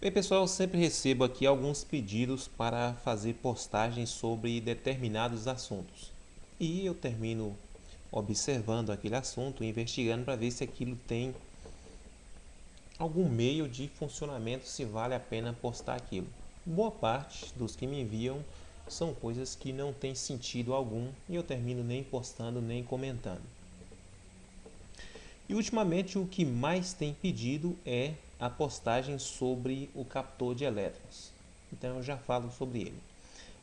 Bem, pessoal, eu sempre recebo aqui alguns pedidos para fazer postagens sobre determinados assuntos. E eu termino observando aquele assunto, investigando para ver se aquilo tem algum meio de funcionamento, se vale a pena postar aquilo. Boa parte dos que me enviam são coisas que não têm sentido algum e eu termino nem postando nem comentando. E ultimamente o que mais tem pedido é a postagem sobre o captor de elétrons. Então eu já falo sobre ele.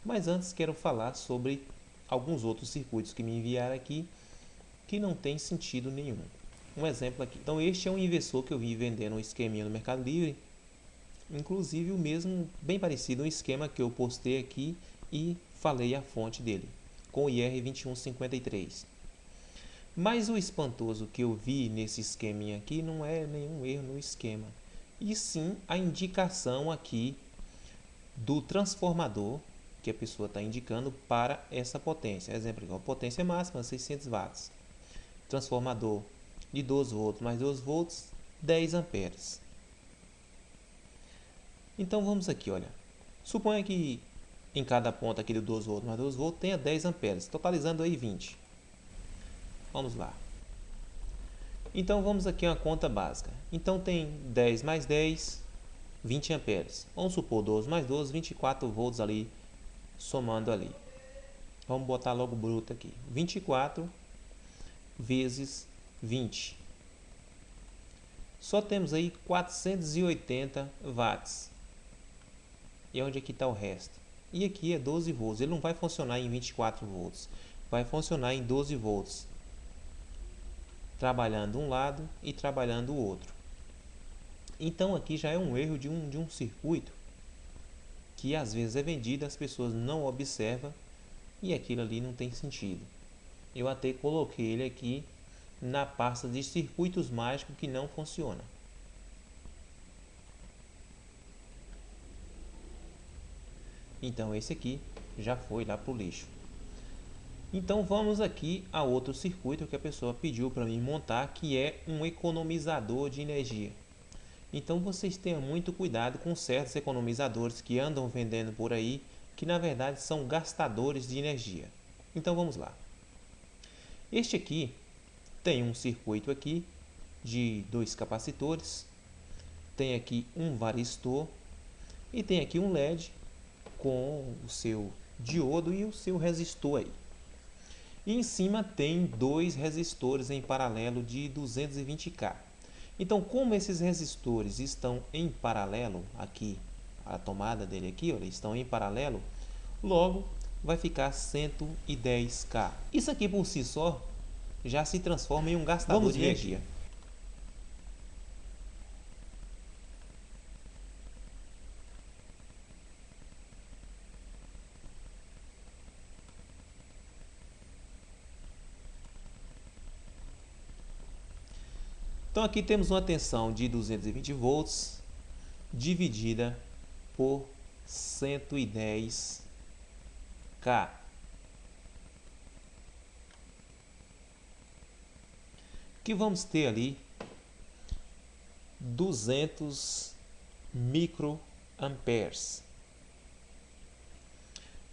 Mas antes quero falar sobre alguns outros circuitos que me enviaram aqui que não tem sentido nenhum. Um exemplo aqui. Então este é um inversor que eu vi vendendo um esqueminha no Mercado Livre. Inclusive o mesmo, bem parecido, um esquema que eu postei aqui e falei a fonte dele, com o IR2153. Mas o espantoso que eu vi nesse esqueminha aqui não é nenhum erro no esquema, e sim a indicação aqui do transformador que a pessoa está indicando para essa potência. Exemplo, a potência máxima 600 watts. Transformador de 12 volts mais 12 volts, 10 amperes. Então vamos aqui, olha. Suponha que em cada ponta aqui do 12 volts mais 12 volts tenha 10 amperes, totalizando aí 20. Vamos lá. Então vamos aqui a uma conta básica. Então tem 10 mais 10, 20 amperes. Vamos supor 12 mais 12, 24 volts ali, somando ali. Vamos botar logo bruto aqui. 24 vezes 20. Só temos aí 480 watts. E onde aqui está o resto? E aqui é 12 volts. Ele não vai funcionar em 24 volts. Vai funcionar em 12 volts. Trabalhando um lado e trabalhando o outro. Então aqui já é um erro de um circuito que às vezes é vendido, as pessoas não observam e aquilo ali não tem sentido. Eu até coloquei ele aqui na pasta de circuitos mágicos que não funciona. Então esse aqui já foi lá para o lixo. Então vamos aqui a outro circuito que a pessoa pediu para mim montar, que é um economizador de energia. Então vocês tenham muito cuidado com certos economizadores que andam vendendo por aí, que na verdade são gastadores de energia. Então vamos lá. Este aqui tem um circuito aqui de 2 capacitores, tem aqui um varistor e tem aqui um LED com o seu diodo e o seu resistor aí. E em cima tem 2 resistores em paralelo de 220K. Então, como esses resistores estão em paralelo aqui, a tomada dele aqui, olha, estão em paralelo, logo vai ficar 110K. Isso aqui por si só já se transforma em um gastador de energia. Então aqui temos uma tensão de 220 volts dividida por 110K. Que vamos ter ali 200 microamperes.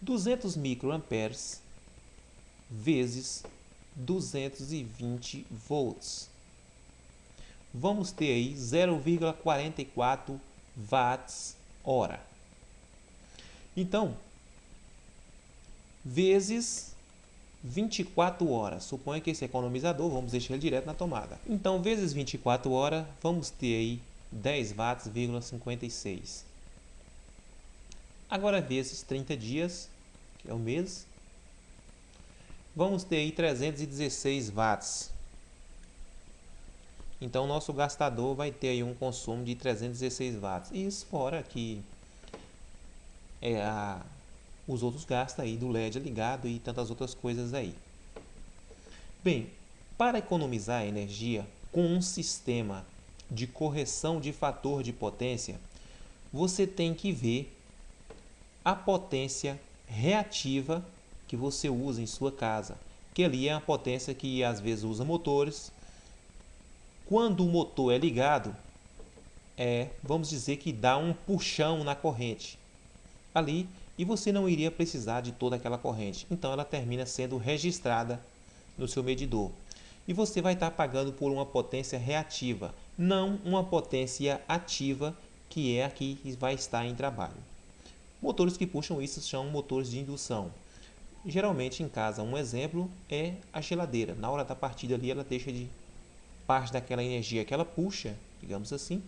200 microamperes vezes 220 volts. Vamos ter aí 0,44 watts hora. Então, vezes 24 horas. Suponha que esse economizador, vamos deixar ele direto na tomada. Então, vezes 24 horas, vamos ter aí 10 watts,56. Agora, vezes 30 dias, que é o mês, vamos ter aí 316 watts. Então, nosso gastador vai ter aí um consumo de 316 watts. Isso fora que os outros gastos aí do LED ligado e tantas outras coisas aí. Bem, para economizar energia com um sistema de correção de fator de potência, você tem que ver a potência reativa que você usa em sua casa, que ali é a potência que às vezes usa motores. Quando o motor é ligado, vamos dizer que dá um puxão na corrente ali, e você não iria precisar de toda aquela corrente. Então ela termina sendo registrada no seu medidor. E você vai estar pagando por uma potência reativa, não uma potência ativa, que é a que vai estar em trabalho. Motores que puxam isso são motores de indução. Geralmente em casa, um exemplo é a geladeira. Na hora da partida ali, ela deixa de parte daquela energia que ela puxa, digamos assim,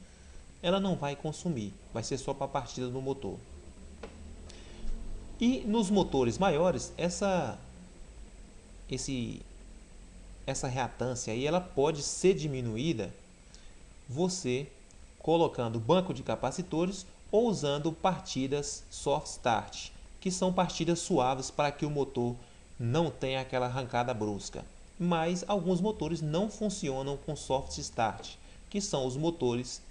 ela não vai consumir, vai ser só para a partida do motor. E nos motores maiores, essa reatância aí, ela pode ser diminuída você colocando banco de capacitores ou usando partidas soft start, que são partidas suaves para que o motor não tenha aquela arrancada brusca. Mas alguns motores não funcionam com soft start, que são os motores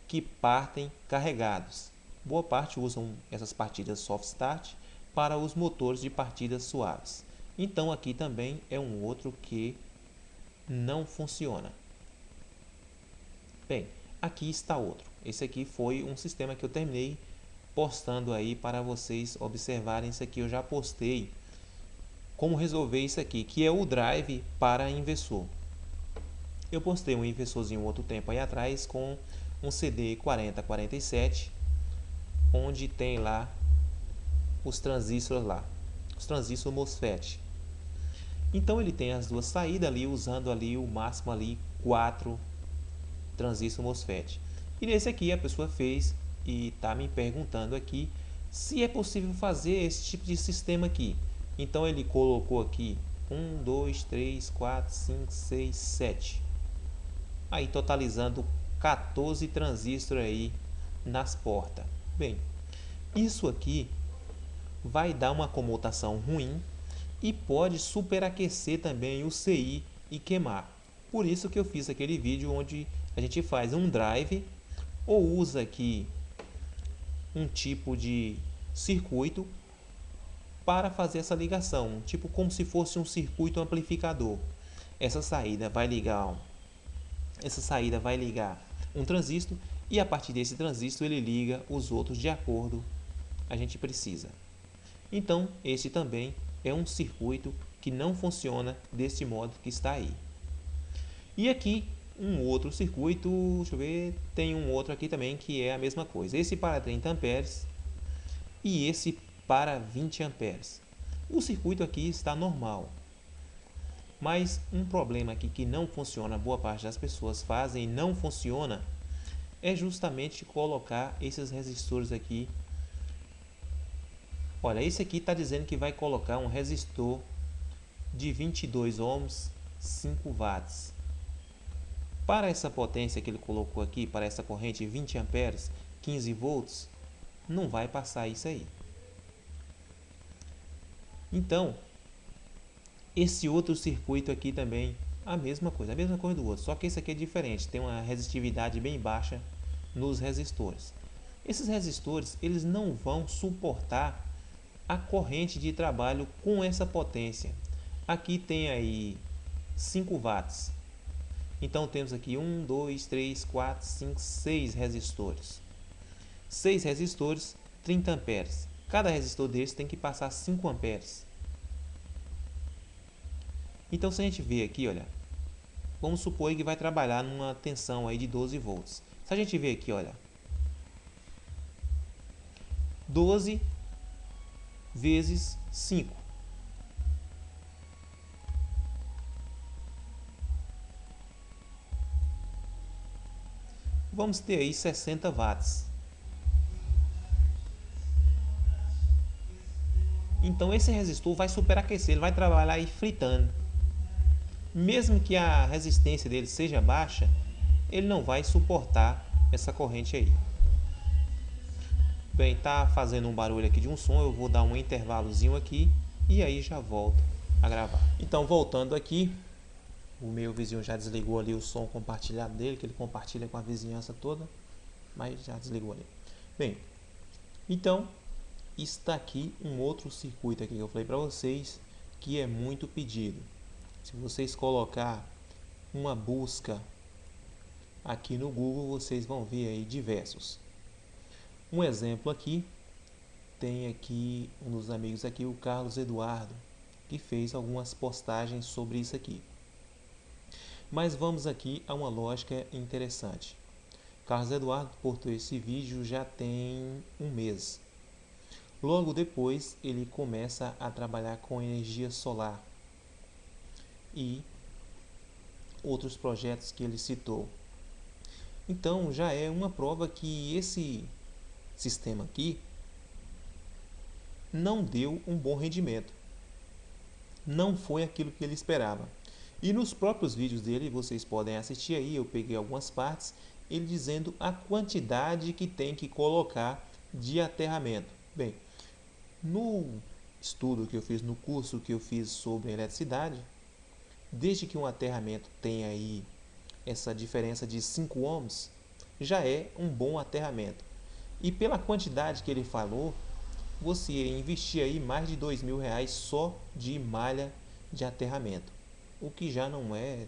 que partem carregados. Boa parte usam essas partidas soft start para os motores de partidas suaves. Então aqui também é um outro que não funciona. Bem, aqui está outro. Esse aqui foi um sistema que eu terminei postando aí para vocês observarem. Isso aqui eu já postei como resolver isso aqui, que é o drive para inversor. Eu postei um inversorzinho outro tempo aí atrás com um CD 4047, onde tem lá os transistores lá, os transistores MOSFET. Então ele tem as duas saídas ali, usando ali o máximo ali 4 transistores MOSFET. E nesse aqui a pessoa fez e está me perguntando aqui se é possível fazer esse tipo de sistema aqui. Então ele colocou aqui 1, 2, 3, 4, 5, 6, 7. Aí totalizando 14 transistores aí nas portas. Bem, isso aqui vai dar uma comutação ruim e pode superaquecer também o CI e queimar. Por isso que eu fiz aquele vídeo onde a gente faz um drive ou usa aqui um tipo de circuito para fazer essa ligação, tipo como se fosse um circuito amplificador. Essa saída vai ligar um transistor e a partir desse transistor ele liga os outros de acordo a gente precisa. Então, esse também é um circuito que não funciona deste modo que está aí. E aqui um outro circuito, deixa eu ver, tem um outro aqui também que é a mesma coisa. Esse para 30 amperes e esse para 20 amperes. O circuito aqui está normal. Mas um problema aqui que não funciona, boa parte das pessoas fazem e não funciona, é justamente colocar esses resistores aqui. Olha, esse aqui está dizendo que vai colocar um resistor de 22 ohms, 5 watts. Para essa potência que ele colocou aqui, para essa corrente 20 amperes, 15 volts, não vai passar isso aí. Então, esse outro circuito aqui também, a mesma coisa do outro, só que esse aqui é diferente, tem uma resistividade bem baixa nos resistores. Esses resistores, eles não vão suportar a corrente de trabalho com essa potência. Aqui tem aí 5 watts. Então temos aqui 1, 2, 3, 4, 5, 6 resistores. 6 resistores, 30 amperes. Cada resistor desse tem que passar 5 amperes. Então se a gente ver aqui, olha, vamos supor que vai trabalhar numa tensão aí de 12 volts. Se a gente ver aqui, olha, 12 vezes 5. Vamos ter aí 60 watts. Então esse resistor vai superaquecer, ele vai trabalhar aí fritando. Mesmo que a resistência dele seja baixa, ele não vai suportar essa corrente aí. Bem, tá fazendo um barulho aqui de um som, eu vou dar um intervalozinho aqui e aí já volto a gravar. Então, voltando aqui, o meu vizinho já desligou ali o som compartilhado dele, que ele compartilha com a vizinhança toda, mas já desligou ali. Bem, então, está aqui um outro circuito aqui que eu falei para vocês, que é muito pedido. Se vocês colocar uma busca aqui no Google vocês vão ver aí diversos. Um exemplo aqui, tem aqui um dos amigos aqui, o Carlos Eduardo, que fez algumas postagens sobre isso aqui. Mas vamos aqui a uma lógica interessante. Carlos Eduardo postou esse vídeo já tem um mês. Logo depois ele começa a trabalhar com energia solar e outros projetos que ele citou. Então já é uma prova que esse sistema aqui não deu um bom rendimento. Não foi aquilo que ele esperava. E nos próprios vídeos dele, vocês podem assistir aí, eu peguei algumas partes, ele dizendo a quantidade que tem que colocar de aterramento. Bem, no estudo que eu fiz, no curso que eu fiz sobre eletricidade, desde que um aterramento tenha aí essa diferença de 5 ohms, já é um bom aterramento. E pela quantidade que ele falou, você ia investir aí mais de R$ 2.000 só de malha de aterramento, o que já não é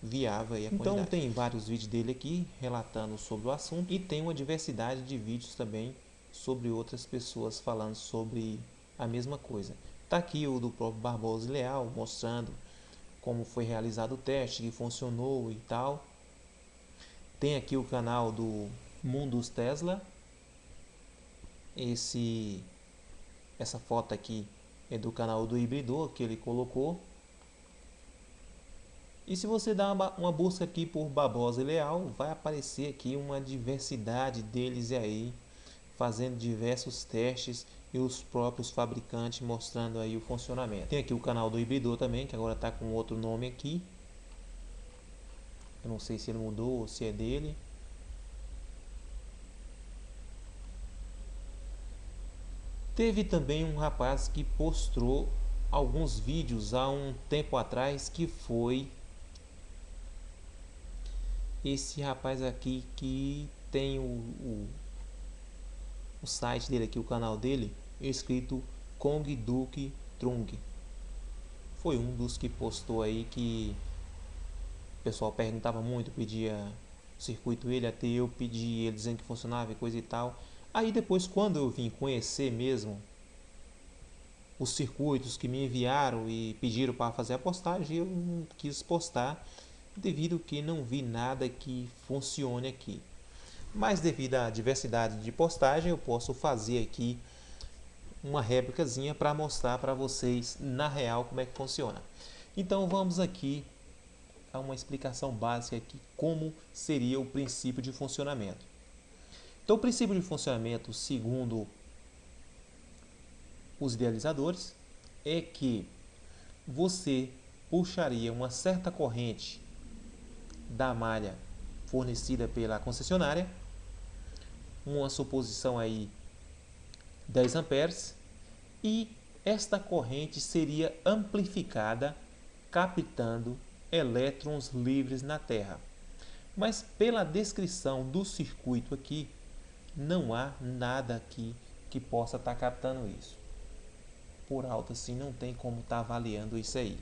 viável aí a quantidade. Então tem vários vídeos dele aqui relatando sobre o assunto e tem uma diversidade de vídeos também sobre outras pessoas falando sobre a mesma coisa. Tá aqui o do próprio Barbosa Leal mostrando como foi realizado o teste, que funcionou e tal. Tem aqui o canal do Mundus Tesla. Essa foto aqui é do canal do hibridor que ele colocou. E se você dá uma busca aqui por Barbosa e Leal, vai aparecer aqui uma diversidade deles aí, fazendo diversos testes e os próprios fabricantes mostrando aí o funcionamento. Tem aqui o canal do hibridor também, que agora está com outro nome aqui. Eu não sei se ele mudou ou se é dele. Teve também um rapaz que postou alguns vídeos há um tempo atrás, que foi esse rapaz aqui que tem o site dele aqui, o canal dele, escrito Kong Duke Trung. Foi um dos que postou aí, que o pessoal perguntava muito, pedia o circuito ele, até eu pedi, ele dizendo que funcionava e coisa e tal. Aí depois, quando eu vim conhecer mesmo os circuitos que me enviaram e pediram para fazer a postagem, eu não quis postar, devido que não vi nada que funcione aqui. Mas devido à diversidade de postagem, eu posso fazer aqui uma réplicazinha para mostrar para vocês na real como é que funciona. Então vamos aqui a uma explicação básica aqui, como seria o princípio de funcionamento. Então o princípio de funcionamento, segundo os idealizadores, é que você puxaria uma certa corrente da malha fornecida pela concessionária, uma suposição aí 10 amperes, e esta corrente seria amplificada captando elétrons livres na Terra. Mas pela descrição do circuito aqui, não há nada aqui que possa estar captando isso. Por alto assim, não tem como estar avaliando isso aí.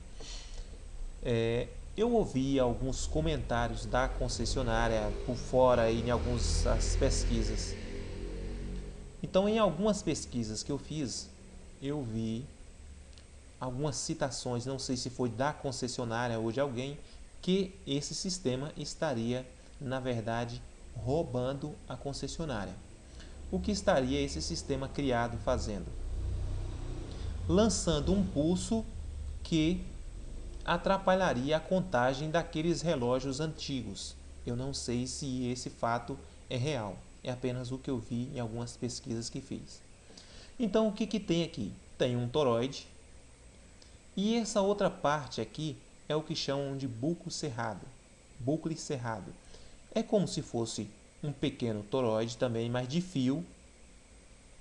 Eu ouvi alguns comentários da concessionária por fora e em algumas pesquisas. Então, em algumas pesquisas que eu fiz, eu vi algumas citações, não sei se foi da concessionária ou de alguém, que esse sistema estaria, na verdade, roubando a concessionária. O que estaria esse sistema criado fazendo? Lançando um pulso que atrapalharia a contagem daqueles relógios antigos. Eu não sei se esse fato é real, é apenas o que eu vi em algumas pesquisas que fiz. Então o que tem aqui? Tem um toroide, e essa outra parte aqui é o que chamam de bucle cerrado. É como se fosse um pequeno toroide também, mas de fio,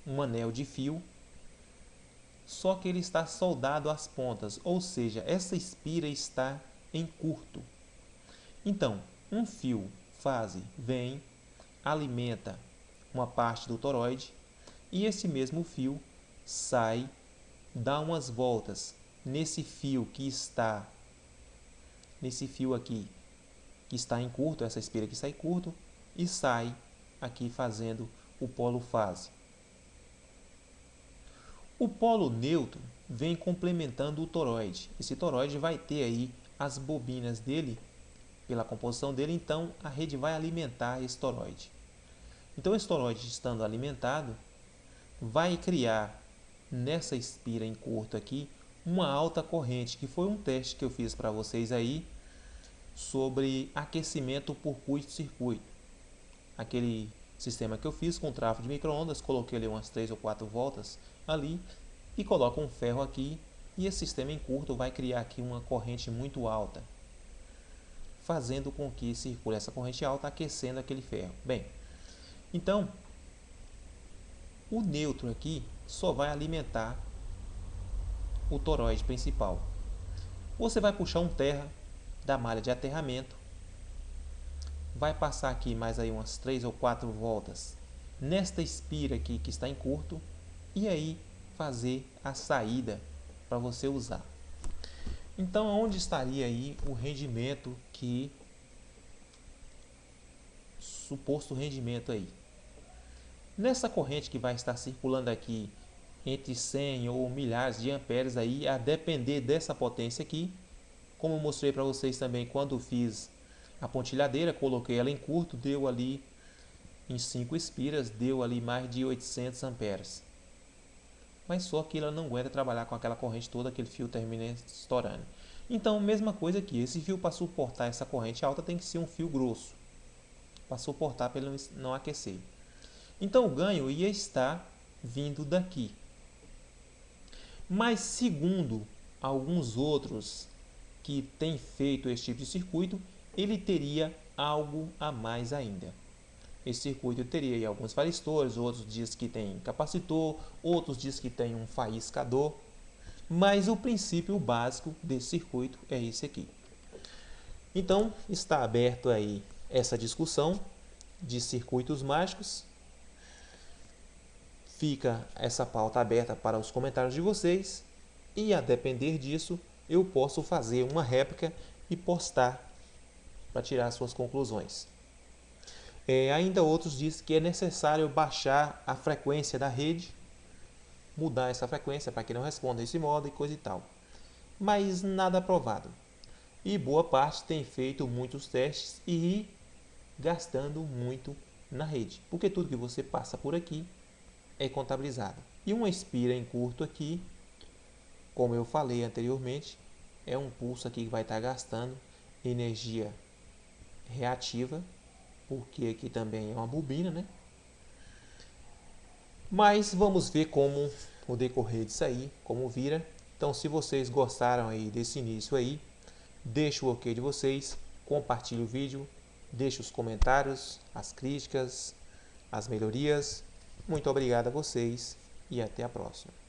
um anel de fio, só que ele está soldado às pontas, ou seja, essa espira está em curto. Então, um fio fase vem, alimenta uma parte do toroide, e esse mesmo fio sai, dá umas voltas nesse fio que está, nesse fio aqui, que está em curto, essa espira que sai curto, e sai aqui fazendo o polo fase. O polo neutro vem complementando o toroide. Esse toroide vai ter aí as bobinas dele, pela composição dele, então a rede vai alimentar esse toroide. Então esse toroide estando alimentado, vai criar nessa espira em curto aqui uma alta corrente, que foi um teste que eu fiz para vocês aí sobre aquecimento por curto-circuito. Aquele sistema que eu fiz com trafo de micro-ondas, coloquei ali umas 3 ou 4 voltas ali e coloco um ferro aqui e esse sistema em curto vai criar aqui uma corrente muito alta, fazendo com que circule essa corrente alta aquecendo aquele ferro. Bem, então o neutro aqui só vai alimentar o toroide principal. Você vai puxar um terra da malha de aterramento, vai passar aqui mais aí umas 3 ou 4 voltas nesta espira aqui que está em curto e aí fazer a saída para você usar. Então, onde estaria aí o rendimento suposto rendimento aí? Nessa corrente que vai estar circulando aqui entre 100 ou milhares de amperes aí, a depender dessa potência aqui, como eu mostrei para vocês também quando fiz a pontilhadeira, coloquei ela em curto, deu ali em 5 espiras, deu ali mais de 800 amperes. Mas só que ela não aguenta trabalhar com aquela corrente toda, aquele fio termina estourando. Então, mesma coisa aqui, esse fio para suportar essa corrente alta tem que ser um fio grosso, para suportar para ele não aquecer. Então, o ganho ia estar vindo daqui. Mas, segundo alguns outros que têm feito esse tipo de circuito, ele teria algo a mais ainda. Esse circuito teria aí alguns varistores, outros dizem que tem capacitor, outros dizem que tem um faiscador, mas o princípio básico desse circuito é esse aqui. Então, está aberto aí essa discussão de circuitos mágicos. Fica essa pauta aberta para os comentários de vocês e, a depender disso, eu posso fazer uma réplica e postar para tirar suas conclusões. Ainda outros dizem que é necessário baixar a frequência da rede, mudar essa frequência para que não responda desse modo e coisa e tal. Mas nada provado. E boa parte tem feito muitos testes e gastando muito na rede, porque tudo que você passa por aqui é contabilizado. E uma espira em curto aqui, como eu falei anteriormente, é um pulso aqui que vai estar gastando energia reativa, porque aqui também é uma bobina, né? Mas vamos ver como o decorrer disso aí, como vira. Então, se vocês gostaram aí desse início aí, deixa o ok de vocês, compartilhe o vídeo, deixe os comentários, as críticas, as melhorias. Muito obrigado a vocês e até a próxima.